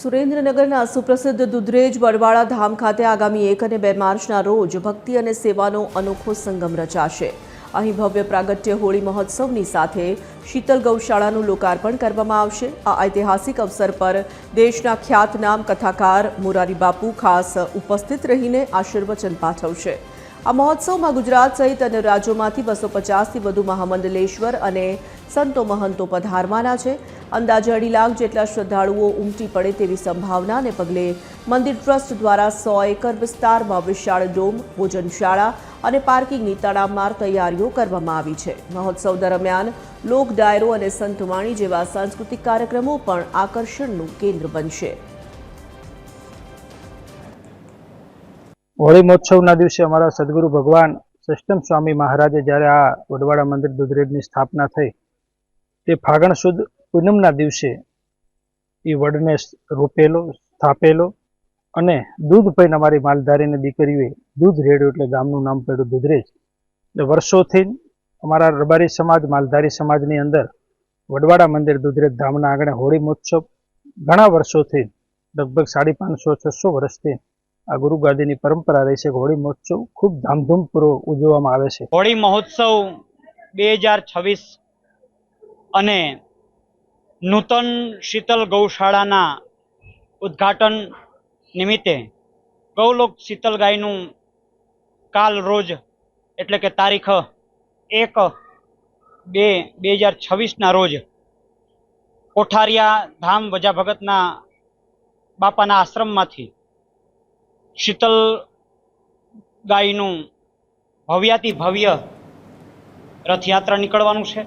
સુરેન્દ્રનગરના સુપ્રસિદ્ધ દુધરેજ બરવાળા ધામ ખાતે આગામી 1 અને 2 માર્ચના રોજ ભક્તિ અને સેવાનો અનોખો સંગમ રચાશે। અહીં ભવ્ય પ્રાગટ્ય હોળી મહોત્સવની સાથે શીતલ ગૌશાળાનું લોકાર્પણ કરવામાં આવશે। આ ઐતિહાસિક અવસર પર દેશના ખ્યાતનામ કથાકાર મોરારી બાપુ ખાસ ઉપસ્થિત રહીને આશીર્વચન પાઠવશે। આ મહોત્સવમાં ગુજરાત સહિત અન્ય રાજ્યોમાંથી 250થી વધુ મહામંડલેશ્વર અને સંતો મહંતો પધારવાના છે। અંદાજે 2.5 લાખ જેટલા શ્રદ્ધાળુઓ ઉમટી પડે તેવી સંભાવનાને પગલે મંદિર ટ્રસ્ટ દ્વારા 100 એકર વિસ્તારમાં વિશાળ ડોમ, ભોજનશાળા અને પાર્કિંગની તડામાર તૈયારીઓ કરવામાં આવી છે। મહોત્સવ દરમિયાન લોક ડાયરો અને સંતવાણી જેવા સાંસ્કૃતિક કાર્યક્રમો પણ આકર્ષણનું કેન્દ્ર બનશે। होली महोत्सवना दिवसे अमरा सद्गुरु भगवान सष्टम स्वामी महाराजे ज्यारे आ वडवाड़ा मंदिर दुधरेजनी स्थापना थई ते फागण सुद पूनमना दिवसे ई वडने रोपेलो, स्थापेलो अने दूध पीने अमारी मालधारीनी दीकरीओए दूध रेड्यो एटले गामनुं नाम पड्युं दुधरेज। એટલે વર્ષોથી અમારા રબારી સમાજ, માલધારી સમાજની અંદર વડવાડા મંદિર દુધરેજ ધામના આંગણે હોળી મહોત્સવ ઘણા વર્ષોથી લગભગ 550-600 વર્ષથી आ गुरु गादी परंपरा रही है। होली महोत्सव खूब धामधूमपूर्वक उजववामां आवे छे। होली महोत्सव 2026 अने नूतन शीतल गौशाळाना उद्घाटन निमित्ते गौलोक शीतल गायनु काल रोज एटले के तारीख 1/2/2026 ना रोज कोठारिया धाम वजा भगतना बापाना आश्रममांथी शीतल गायनु भव्याति भव्य रथयात्रा निकळवानुं छे।